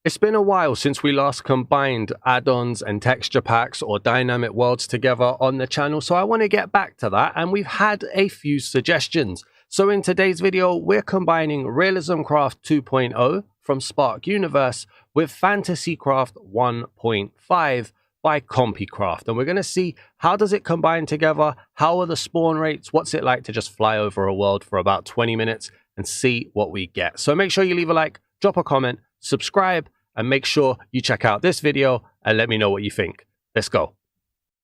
It's been a while since we last combined add-ons and texture packs or dynamic worlds together on the channel, so I want to get back to that, and we've had a few suggestions. So in today's video, we're combining RealismCraft 2.0 from Spark Universe with FantasyCraft 1.5 by CompiCraft, and we're going to see how does it combine together, how are the spawn rates, what's it like to just fly over a world for about 20 minutes and see what we get. So make sure you leave a like, drop a comment, subscribe, and make sure you check out this video and let me know what you think. Let's go.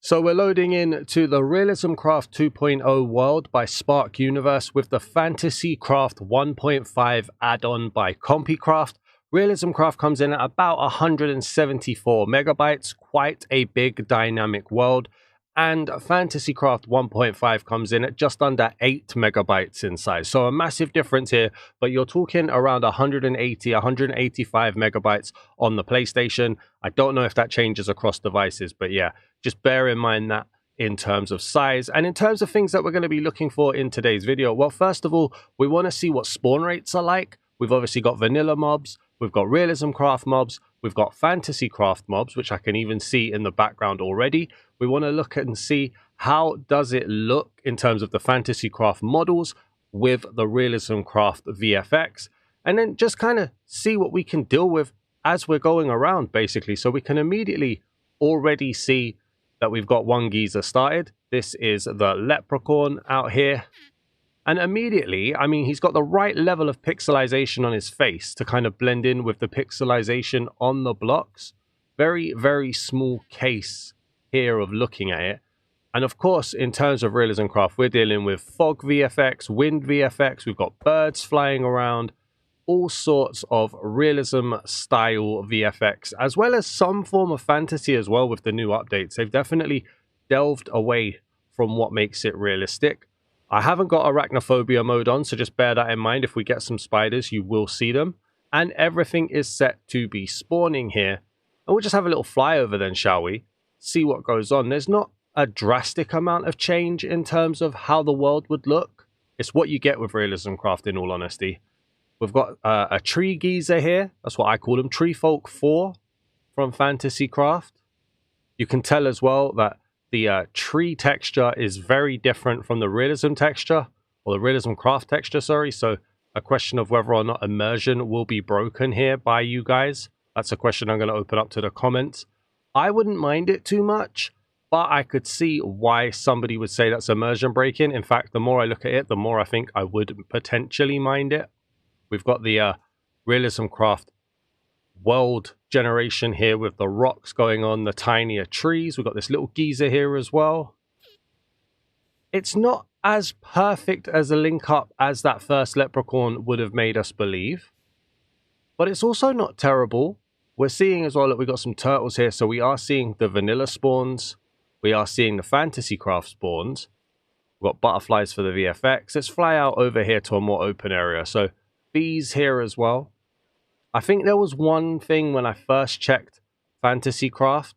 So we're loading in to the RealismCraft 2.0 world by Spark Universe with the FantasyCraft 1.5 add-on by CompiCraft. RealismCraft comes in at about 174 megabytes, quite a big dynamic world. And FantasyCraft 1.5 comes in at just under 8 megabytes in size. So a massive difference here, but you're talking around 180, 185 megabytes on the PlayStation. I don't know if that changes across devices, but yeah, just bear in mind that in terms of size. And in terms of things that we're going to be looking for in today's video, well, first of all, we want to see what spawn rates are like. We've obviously got vanilla mobs, we've got RealismCraft mobs, we've got FantasyCraft mobs, which I can even see in the background already. We want to look at and see how does it look in terms of the FantasyCraft models with the RealismCraft VFX, and then just kind of see what we can deal with as we're going around, basically. So we can immediately already see that we've got one geezer started. This is the leprechaun out here. And immediately, I mean, he's got the right level of pixelization on his face to kind of blend in with the pixelization on the blocks. Very, very small case here of looking at it. And of course, in terms of RealismCraft, we're dealing with fog VFX, wind VFX, we've got birds flying around, all sorts of realism style VFX, as well as some form of fantasy as well with the new updates. They've definitely delved away from what makes it realistic. I haven't got Arachnophobia mode on, so just bear that in mind. If we get some spiders, you will see them. And everything is set to be spawning here. And we'll just have a little flyover then, shall we? See what goes on. There's not a drastic amount of change in terms of how the world would look. It's what you get with RealismCraft, in all honesty. We've got a tree geezer here. That's what I call them. Tree Folk 4 from FantasyCraft. You can tell as well that the tree texture is very different from the realism texture, or the RealismCraft texture, sorry. So a question of whether or not immersion will be broken here by you guys. That's a question I'm going to open up to the comments. I wouldn't mind it too much, but I could see why somebody would say that's immersion breaking. In fact, the more I look at it, the more I think I would potentially mind it. We've got the RealismCraft world generation here with the rocks going on, the tinier trees. We've got this little geezer here as well. It's not as perfect as a link up as that first leprechaun would have made us believe, but it's also not terrible. We're seeing as well that we've got some turtles here, so we are seeing the vanilla spawns, we are seeing the FantasyCraft spawns. We've got butterflies for the VFX. Let's fly out over here to a more open area. So bees here as well. I think there was one thing when I first checked FantasyCraft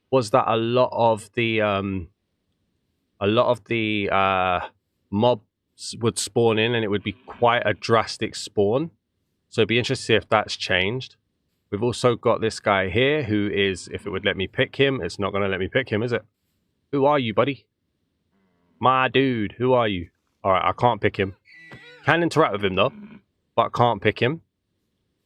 was that a lot of the mobs would spawn in, and it would be quite a drastic spawn. So it'd be interesting to see if that's changed. We've also got this guy here who is, if it would let me pick him, it's not going to let me pick him, is it? Who are you, buddy? My dude, who are you? All right, I can't pick him. Can interact with him though, but can't pick him.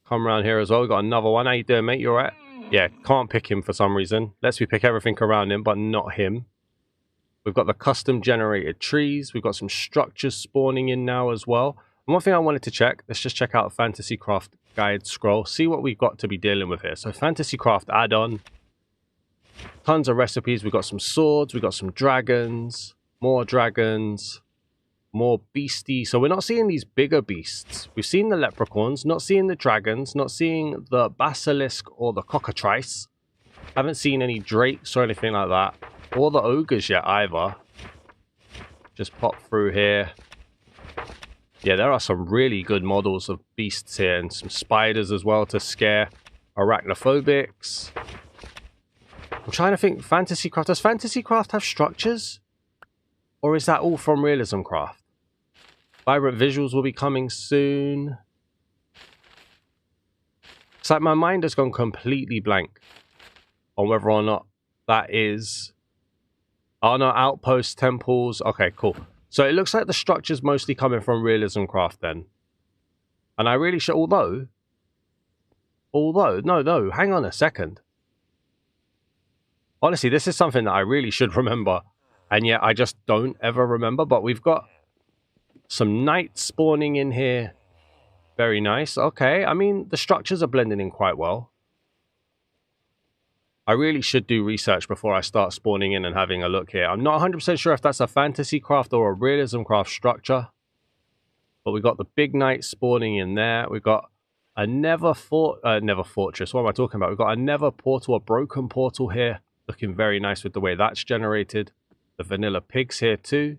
Come around here as well. We've got another one. How you doing, mate? You all right? Yeah, can't pick him for some reason. Lets me pick everything around him, but not him. We've got the custom generated trees. We've got some structures spawning in now as well. And one thing I wanted to check, let's just check out FantasyCraft guide scroll, see what we've got to be dealing with here. So FantasyCraft add-on, tons of recipes. We've got some swords, we've got some dragons, more beastie. So we're not seeing these bigger beasts. We've seen the leprechauns, not seeing the dragons, not seeing the basilisk or the cockatrice. Haven't seen any drakes or anything like that, or the ogres yet either. Just pop through here. Yeah, there are some really good models of beasts here, and some spiders as well to scare arachnophobics. I'm trying to think, FantasyCraft, does FantasyCraft have structures? Or is that all from RealismCraft? Vibrant visuals will be coming soon. It's like my mind has gone completely blank on whether or not that is... Oh no, outposts, temples. Okay, cool. So it looks like the structure's mostly coming from RealismCraft then. And I really should... Although, no, hang on a second. Honestly, this is something that I really should remember. And yet I just don't ever remember. But we've got some knights spawning in here. Very nice. Okay, I mean, the structures are blending in quite well. I really should do research before I start spawning in and having a look here. I'm not 100% sure if that's a FantasyCraft or a RealismCraft structure. But we got the big knight spawning in there. We've got a Nether fortress. What am I talking about? We've got a Nether portal, a broken portal here. Looking very nice with the way that's generated. The vanilla pigs here too.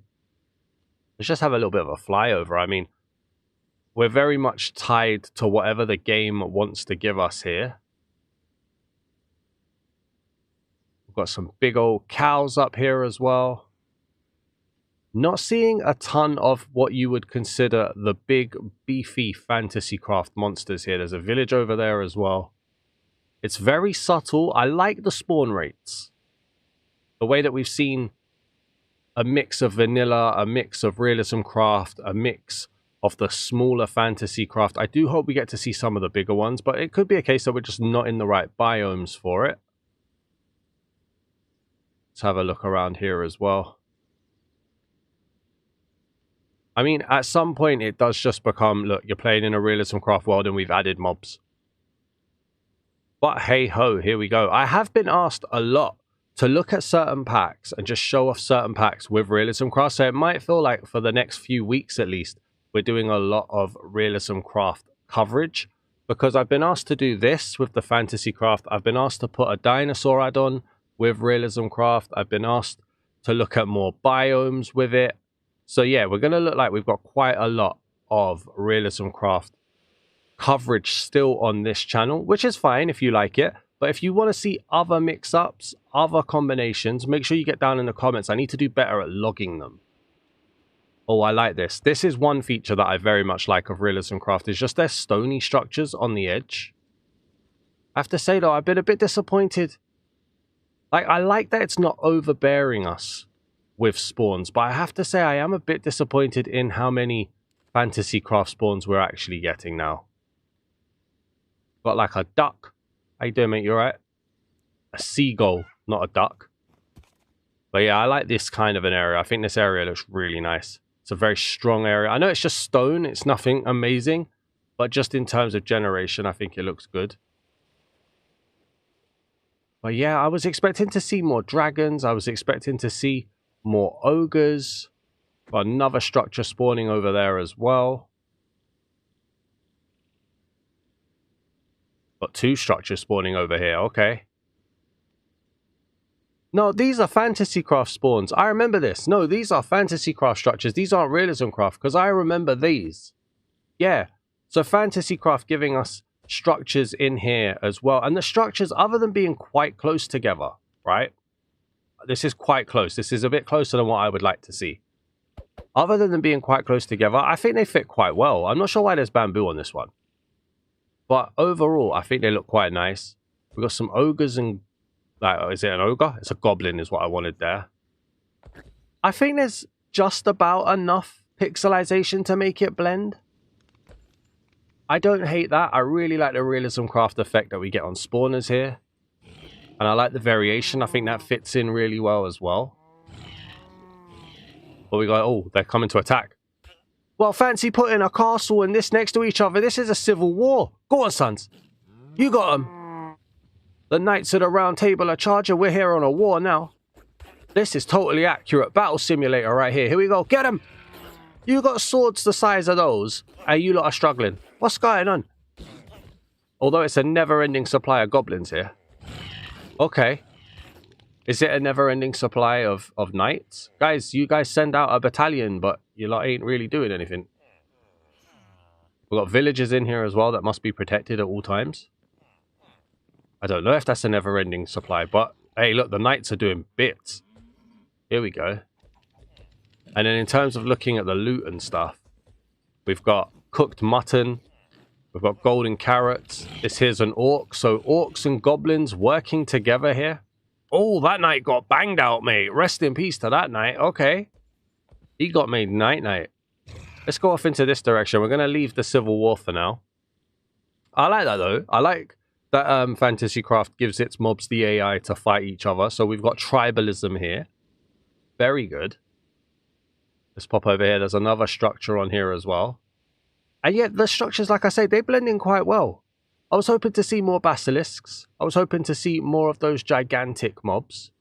Let's just have a little bit of a flyover. I mean, we're very much tied to whatever the game wants to give us here. We've got some big old cows up here as well. Not seeing a ton of what you would consider the big, beefy FantasyCraft monsters here. There's a village over there as well. It's very subtle. I like the spawn rates. The way that we've seen a mix of vanilla, a mix of RealismCraft, a mix of the smaller FantasyCraft. I do hope we get to see some of the bigger ones, but it could be a case that we're just not in the right biomes for it. Let's have a look around here as well. I mean, at some point it does just become, look, you're playing in a RealismCraft world and we've added mobs. But hey ho, here we go. I have been asked a lot to look at certain packs and just show off certain packs with RealismCraft. So it might feel like for the next few weeks at least, we're doing a lot of RealismCraft coverage. Because I've been asked to do this with the FantasyCraft. I've been asked to put a dinosaur add-on with RealismCraft. I've been asked to look at more biomes with it. So yeah, we're going to look like we've got quite a lot of RealismCraft coverage still on this channel, which is fine if you like it. But if you want to see other mix-ups, other combinations, make sure you get down in the comments. I need to do better at logging them. Oh, I like this. This is one feature that I very much like of RealismCraft, is just their stony structures on the edge. I have to say though, I've been a bit disappointed. Like, I like that it's not overbearing us with spawns, but I have to say I am a bit disappointed in how many FantasyCraft spawns we're actually getting now. Got like a duck. How you doing, mate? You alright? A seagull, not a duck. But yeah, I like this kind of an area. I think this area looks really nice. It's a very strong area. I know it's just stone. It's nothing amazing. But just in terms of generation, I think it looks good. But yeah, I was expecting to see more dragons. I was expecting to see more ogres. Got another structure spawning over there as well. Got two structures spawning over here. Okay. No, these are FantasyCraft spawns. I remember this. No, these are FantasyCraft structures. These aren't RealismCraft, because I remember these. Yeah. So FantasyCraft giving us structures in here as well. And the structures, other than being quite close together, right? This is quite close. This is a bit closer than what I would like to see. Other than them being quite close together, I think they fit quite well. I'm not sure why there's bamboo on this one. But overall, I think they look quite nice. We've got some ogres and... Like, is it an ogre? It's a goblin is what I wanted there. I think there's just about enough pixelization to make it blend. I don't hate that. I really like the RealismCraft effect that we get on spawners here. And I like the variation. I think that fits in really well as well. But we got... Oh, they're coming to attack. Well, fancy putting a castle and this next to each other. This is a civil war. Go on, sons. You got them. The Knights of the Round Table are charging. We're here on a war now. This is totally accurate battle simulator right here. Here we go. Get them. You got swords the size of those, and you lot are struggling. What's going on? Although it's a never-ending supply of goblins here. Okay. Is it a never-ending supply of knights? Guys, you guys send out a battalion, but you lot ain't really doing anything. We've got villagers in here as well that must be protected at all times. I don't know if that's a never-ending supply, but hey, look, the knights are doing bits. Here we go. And then in terms of looking at the loot and stuff, we've got cooked mutton. We've got golden carrots. This here's an orc. So orcs and goblins working together here. Oh, that knight got banged out, mate. Rest in peace to that knight. Okay. He got made night-night. Let's go off into this direction. We're going to leave the Civil War for now. I like that, though. I like that FantasyCraft gives its mobs the AI to fight each other. So we've got tribalism here. Very good. Let's pop over here. There's another structure on here as well. And yet the structures, like I say, they blend in quite well. I was hoping to see more basilisks. I was hoping to see more of those gigantic mobs.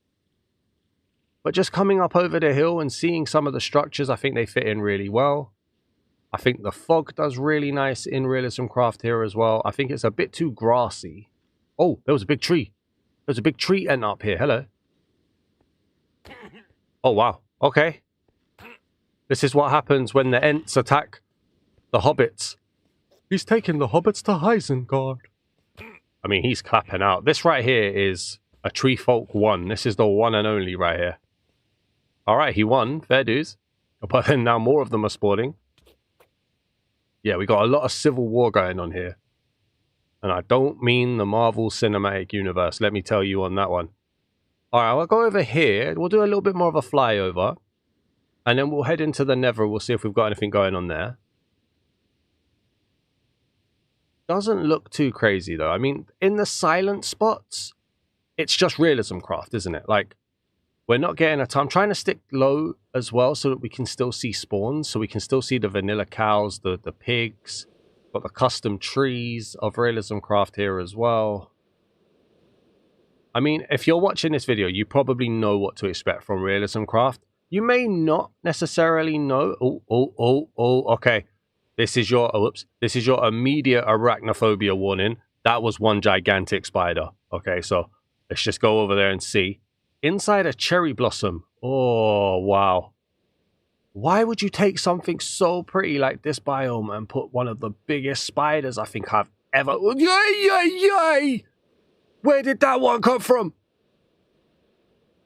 But just coming up over the hill and seeing some of the structures, I think they fit in really well. I think the fog does really nice in RealismCraft here as well. I think it's a bit too grassy. Oh, there was a big tree. There's a big tree end up here. Hello. Oh, wow. Okay. This is what happens when the Ents attack the hobbits. He's taking the hobbits to Isengard. I mean, he's clapping out. This right here is a Tree Folk 1. This is the one and only right here. Alright, he won. Fair dues. But then now more of them are spawning. Yeah, we got a lot of civil war going on here. And I don't mean the Marvel Cinematic Universe. Let me tell you on that one. Alright, I'll go over here. We'll do a little bit more of a flyover. And then we'll head into the Nether. We'll see if we've got anything going on there. Doesn't look too crazy, though. I mean, in the silent spots, it's just RealismCraft, isn't it? Like, we're not getting a ton. I'm trying to stick low as well so that we can still see spawns. So we can still see the vanilla cows, the pigs. Got the custom trees of RealismCraft here as well. I mean, if you're watching this video, you probably know what to expect from RealismCraft. You may not necessarily know. Okay. This is your, this is your immediate arachnophobia warning. That was one gigantic spider. Okay, so let's just go over there and see. Inside a cherry blossom. Oh, wow. Why would you take something so pretty like this biome and put one of the biggest spiders I think I've ever... Yay! Where did that one come from?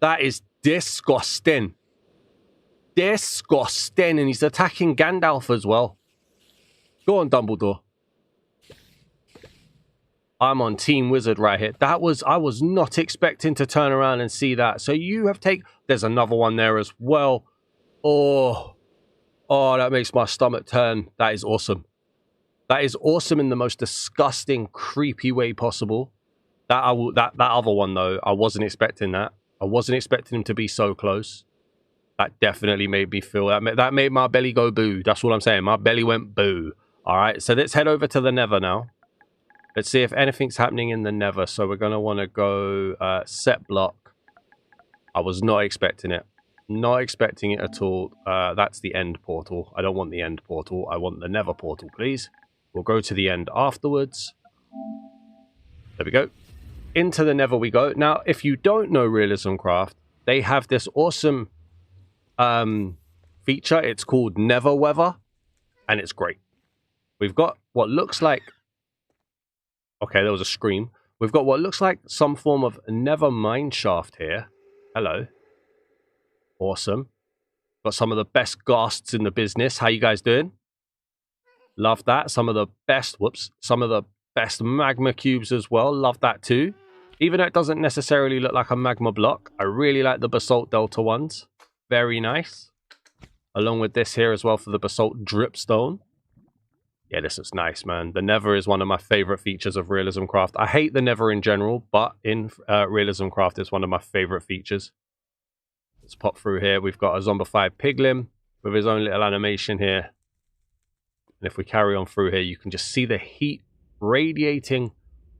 That is disgusting. Disgusting. And he's attacking Gandalf as well. Go on, Dumbledore. I'm on Team Wizard right here. I was not expecting to turn around and see that. So you have taken... There's another one there as well. Oh, that makes my stomach turn. That is awesome. That is awesome in the most disgusting, creepy way possible. That other one, though, I wasn't expecting that. I wasn't expecting him to be so close. That definitely made me feel... That made my belly go boo. That's what I'm saying. My belly went boo. All right, so let's head over to the Nether now. Let's see if anything's happening in the Nether. So we're going to want to go set block. I was not expecting it. Not expecting it at all. That's the end portal. I don't want the end portal. I want the Nether portal, please. We'll go to the end afterwards. There we go. Into the Nether we go. Now, if you don't know RealismCraft, they have this awesome feature. It's called Nether Weather, and it's great. We've got what looks like... Okay, there was a scream. We've got what looks like some form of Nether mine shaft here. Hello. Awesome. Got some of the best ghasts in the business. How you guys doing? Love that. Some of the best... Whoops. Some of the best magma cubes as well. Love that too. Even though it doesn't necessarily look like a magma block, I really like the basalt delta ones. Very nice. Along with this here as well for the basalt dripstone. Yeah, this is nice, man. The Nether is one of my favorite features of RealismCraft. I hate the Nether in general, but in RealismCraft, it's one of my favorite features. Let's pop through here. We've got a zombified piglin with his own little animation here. And if we carry on through here, you can just see the heat radiating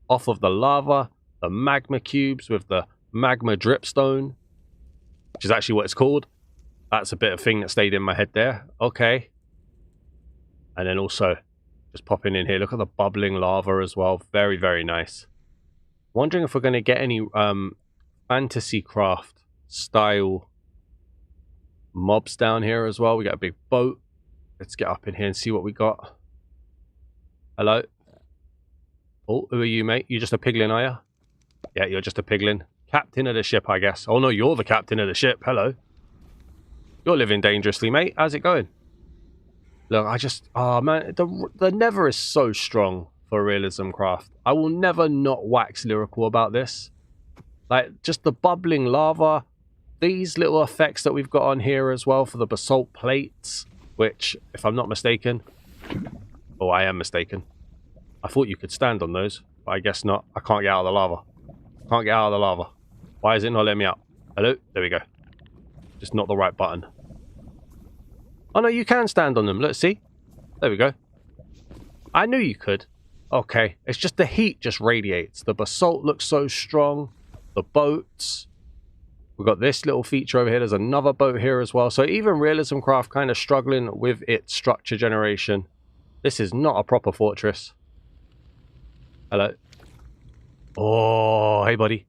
off of the lava, the magma cubes with the magma dripstone, which is actually what it's called. That's a bit of thing that stayed in my head there. Okay. And then also... just popping in here. Look at the bubbling lava as well. Very, very nice. Wondering if we're going to get any FantasyCraft style mobs down here as well. We got a big boat. Let's get up in here and see what we got. Hello. Oh, who are you, mate? You just a piglin, are you? Yeah, you're just a piglin. Captain of the ship, I guess. Oh, no, you're the captain of the ship. Hello. You're living dangerously, mate. How's it going? Look, I just... Oh, man. The Nether is so strong. for RealismCraft. I will never not wax lyrical about this. Like, just the bubbling lava, these little effects that we've got on here as well for the basalt plates, which, if I'm not mistaken... Oh, I am mistaken. I thought you could stand on those, but I guess not. I can't get out of the lava. Can't get out of the lava. Why is it not letting me out? Hello? There we go. Just not the right button. Oh no, you can stand on them. Let's see. There we go. I knew you could. Okay. It's just the heat just radiates. The basalt looks so strong. The boats. We've got this little feature over here. There's another boat here as well. So even RealismCraft kind of struggling with its structure generation. This is not a proper fortress. Hello. Oh, hey buddy.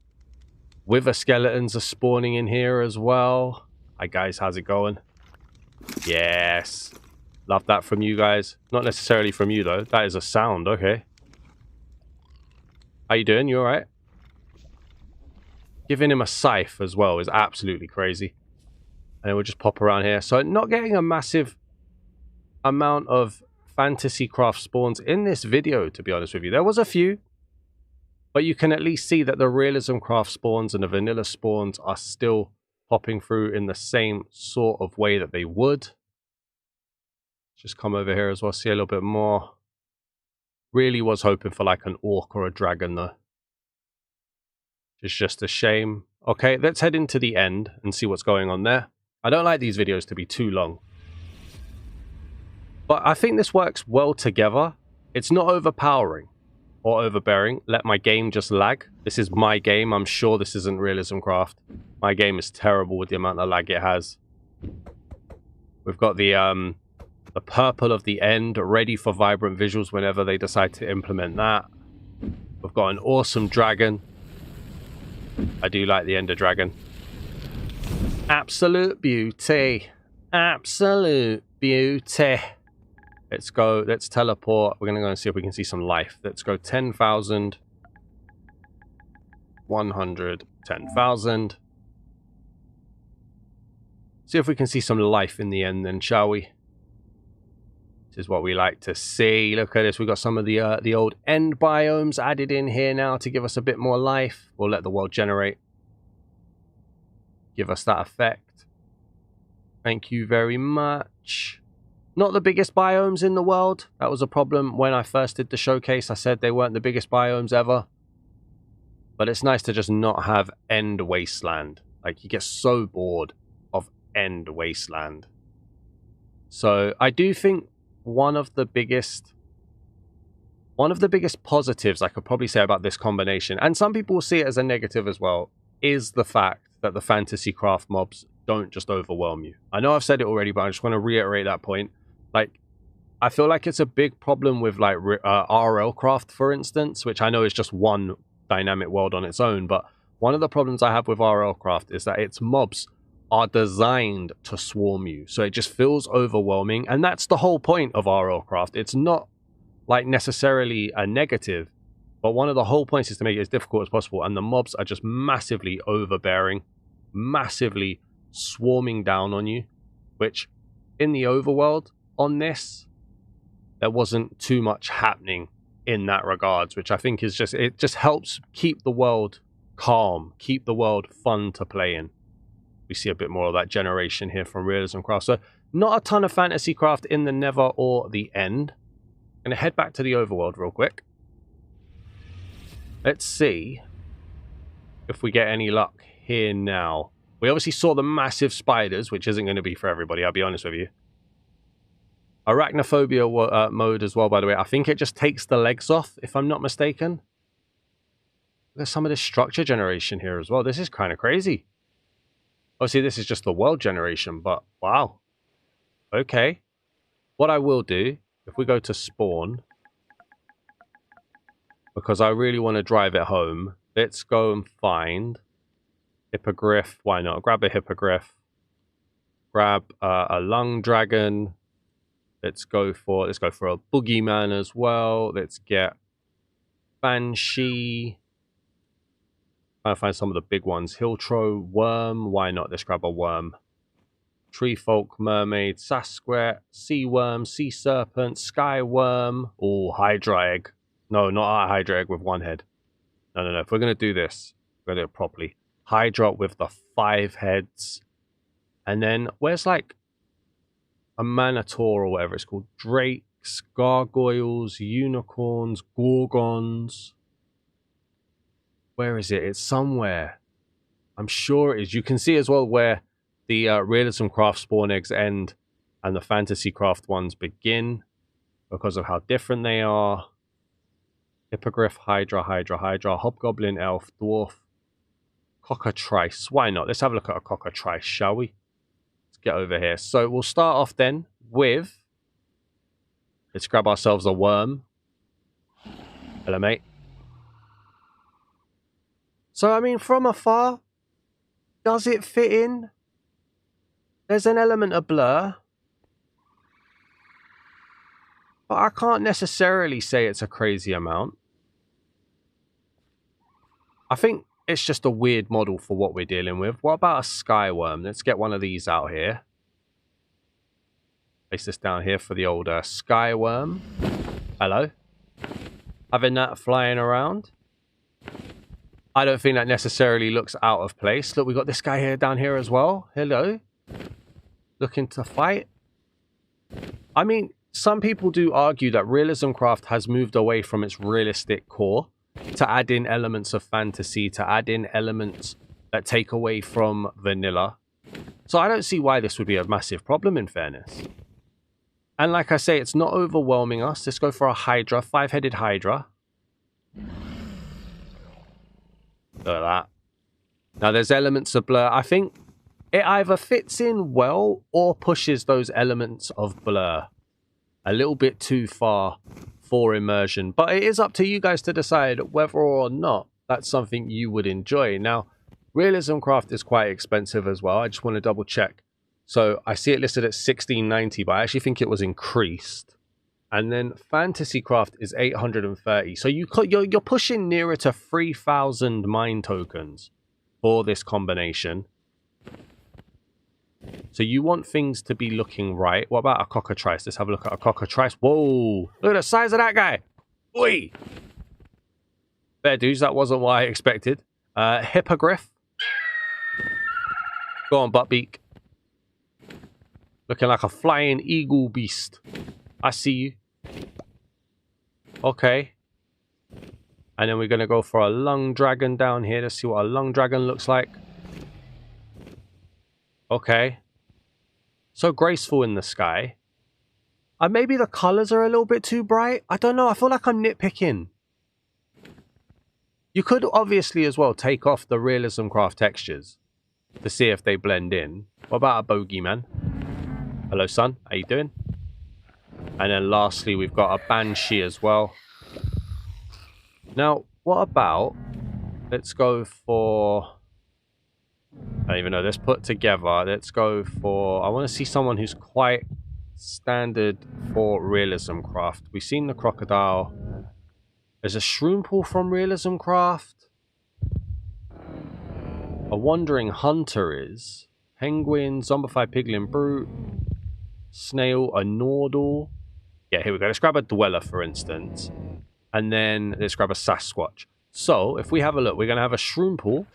Wither skeletons are spawning in here as well. Hi guys, how's it going? Yes. Love that from you guys. Not necessarily from you though. That is a sound, okay. How you doing? You alright? Giving him a scythe as well is absolutely crazy. And we'll just pop around here. So not getting a massive amount of FantasyCraft spawns in this video, to be honest with you. There was a few. But you can at least see that the RealismCraft spawns and the vanilla spawns are still popping through in the same sort of way that they would. Just come over here as well, see a little bit more. Really was hoping for like an orc or a dragon though. It's just a shame. Okay, let's head into the end and see what's going on there. I don't like these videos to be too long. But I think this works well together. It's not overpowering or overbearing. Let my game just lag. This is my game. I'm sure this isn't RealismCraft. My game is terrible with the amount of lag it has. We've got the purple of the end ready for vibrant visuals whenever they decide to implement that. We've got an awesome dragon. I do like the Ender Dragon. Absolute beauty. Absolute beauty. Let's go. Let's teleport. We're going to go and see if we can see some life. Let's go 10,000. 100. 10,000. See if we can see some life in the end then, shall we? This is what we like to see. Look at this. We've got some of the old end biomes added in here now to give us a bit more life. We'll let the world generate. Give us that effect. Thank you very much. Not the biggest biomes in the world. That was a problem when I first did the showcase. I said they weren't the biggest biomes ever. But it's nice to just not have end wasteland. Like, you get so bored of end wasteland. So I do think one of the biggest positives I could probably say about this combination, and some people will see it as a negative as well, is the fact that the FantasyCraft mobs don't just overwhelm you. I know I've said it already, but I just want to reiterate that point. Like, I feel like it's a big problem with like RLCraft, for instance, which I know is just one dynamic world on its own, but one of the problems I have with RLCraft is that its mobs are designed to swarm you, so it just feels overwhelming, and that's the whole point of RLCraft. It's not like necessarily a negative, but one of the whole points is to make it as difficult as possible, and the mobs are just massively overbearing, massively swarming down on you, which in the overworld on this there wasn't too much happening in that regards, which I think is just, it just helps keep the world calm, keep the world fun to play in. We see a bit more of that generation here from RealismCraft. So not a ton of FantasyCraft in the Nether or the End. I'm going to head back to the Overworld real quick. Let's see if we get any luck here now. We obviously saw the massive spiders, which isn't going to be for everybody, I'll be honest with you. Arachnophobia mode as well, by the way. I think it just takes the legs off, if I'm not mistaken. There's some of this structure generation here as well. This is kind of crazy. Obviously, this is just the world generation, but wow. Okay. What I will do, if we go to spawn, because I really want to drive it home, let's go and find hippogriff. Why not? Grab a hippogriff. Grab a lung dragon. Let's go for a boogeyman as well. Let's get banshee. I'll find some of the big ones. Hilltro, worm. Why not? Let's grab a worm. Tree folk, mermaid, Sasquatch, sea worm, sea serpent, sky worm. Oh, hydra egg. No, not a Hydra egg with one head. No, no, no. If we're going to do this, we're going to do it properly. Hydra with the 5 heads. And then, where's like a Minotaur or whatever it's called? Drakes, gargoyles, unicorns, gorgons. Where is it? It's somewhere. I'm sure it is. You can see as well where the RealismCraft spawn eggs end and the FantasyCraft ones begin because of how different they are. Hippogriff, Hydra, Hydra, Hydra, Hobgoblin, Elf, Dwarf, Cockatrice. Why not? Let's have a look at a Cockatrice, shall we? Let's get over here. So we'll start off then with... Let's grab ourselves a worm. Hello, mate. So, I mean, from afar, does it fit in? There's an element of blur. But I can't necessarily say it's a crazy amount. I think it's just a weird model for what we're dealing with. What about a skyworm? Let's get one of these out here. Place this down here for the old skyworm. Hello. Having that flying around. I don't think that necessarily looks out of place. Look, we've got this guy here down here as well. Hello. Looking to fight. I mean, some people do argue that RealismCraft has moved away from its realistic core to add in elements of fantasy, to add in elements that take away from vanilla. So I don't see why this would be a massive problem, in fairness. And like I say, it's not overwhelming us. Let's go for a Hydra, 5-headed Hydra. Look at that. Now, there's elements of blur. I think it either fits in well or pushes those elements of blur a little bit too far for immersion. But it is up to you guys to decide whether or not that's something you would enjoy. Now, RealismCraft is quite expensive as well. I just want to double check. So I see it listed at $16.90, but I actually think it was increased. And then FantasyCraft is $830. So you're pushing nearer to 3,000 mine tokens for this combination. So you want things to be looking right. What about a Cockatrice? Let's have a look at a Cockatrice. Whoa! Look at the size of that guy. Oi! Fair dues, that wasn't what I expected. Hippogriff. Go on, Buttbeak. Looking like a flying eagle beast. I see you. Okay. And then we're going to go for a lung dragon down here. Let's see what a lung dragon looks like. Okay. So graceful in the sky. Maybe the colours are a little bit too bright. I don't know. I feel like I'm nitpicking. You could obviously as well take off the RealismCraft textures to see if they blend in. What about a bogeyman? Hello, son. How you doing? And then lastly, we've got a banshee as well. Now, what about... Let's go for... I don't even know. Let's put together. Let's go for... I want to see someone who's quite standard for RealismCraft. We've seen the crocodile. There's a shroom pool from RealismCraft. A wandering hunter is. Penguin, zombified piglin brute. Snail, a Nordle. Yeah, here we go. Let's grab a dweller, for instance. And then let's grab a Sasquatch. So, if we have a look, we're going to have a shroom pool.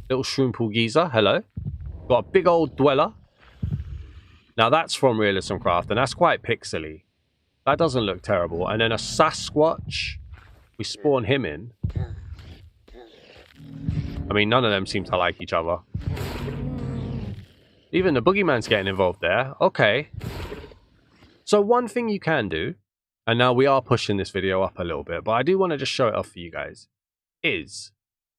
Little shroom pool geezer. Hello. Got a big old dweller. Now, that's from RealismCraft, and that's quite pixely. That doesn't look terrible. And then a Sasquatch. We spawn him in. I mean, none of them seem to like each other. Even the boogeyman's getting involved there. Okay. So one thing you can do, and now we are pushing this video up a little bit, but I do want to just show it off for you guys, is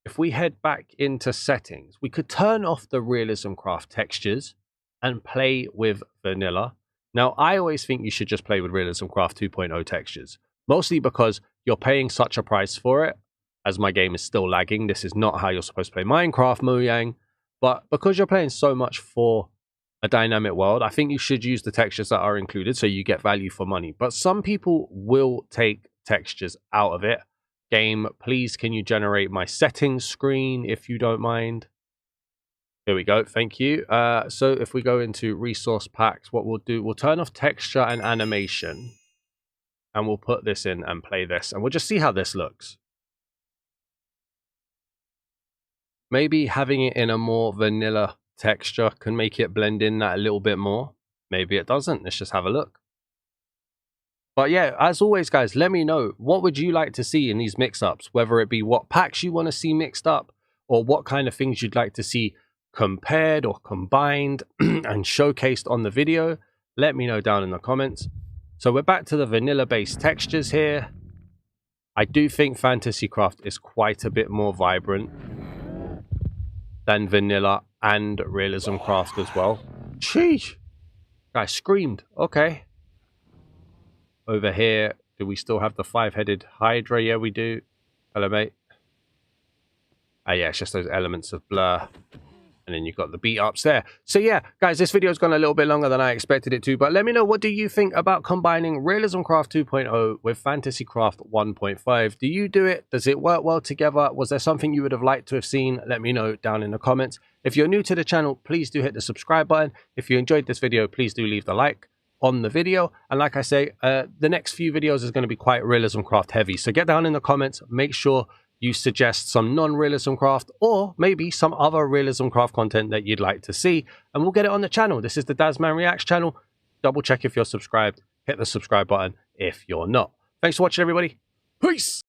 if we head back into settings, we could turn off the RealismCraft textures and play with vanilla. Now, I always think you should just play with RealismCraft 2.0 textures, mostly because you're paying such a price for it, as my game is still lagging. This is not how you're supposed to play Minecraft, Mojang. But because you're paying so much for a dynamic world, I think you should use the textures that are included so you get value for money. But some people will take textures out of it. Game, please can you generate my settings screen if you don't mind? Here we go. Thank you. So if we go into resource packs, what we'll do, we'll turn off texture and animation. and we'll put this in and play this, and we'll just see how this looks. Maybe having it in a more vanilla texture can make it blend in that a little bit more. Maybe it doesn't. Let's just have a look. But yeah, as always, guys, let me know, what would you like to see in these mix-ups? Whether it be what packs you want to see mixed up, or what kind of things you'd like to see compared or combined and showcased on the video. Let me know down in the comments. So we're back to the vanilla-based textures here. I do think FantasyCraft is quite a bit more vibrant than vanilla and RealismCraft as well. Sheesh! Guy screamed. Okay. Over here, do we still have the 5-headed Hydra? Yeah, we do. Hello, mate. Ah, yeah, it's just those elements of blur. And then you've got the beat ups there. So yeah, guys, this video's gone a little bit longer than I expected it to. But let me know, what do you think about combining RealismCraft 2.0 with FantasyCraft 1.5? Do you do it? Does it work well together? Was there something you would have liked to have seen? Let me know down in the comments. If you're new to the channel, please do hit the subscribe button. If you enjoyed this video, please do leave the like on the video. And like I say, the next few videos is going to be quite RealismCraft heavy. So get down in the comments, make sure you suggest some non-RealismCraft or maybe some other RealismCraft content that you'd like to see, and we'll get it on the channel. This is the Dazman Reacts channel. Double check if you're subscribed. Hit the subscribe button if you're not. Thanks for watching, everybody. Peace!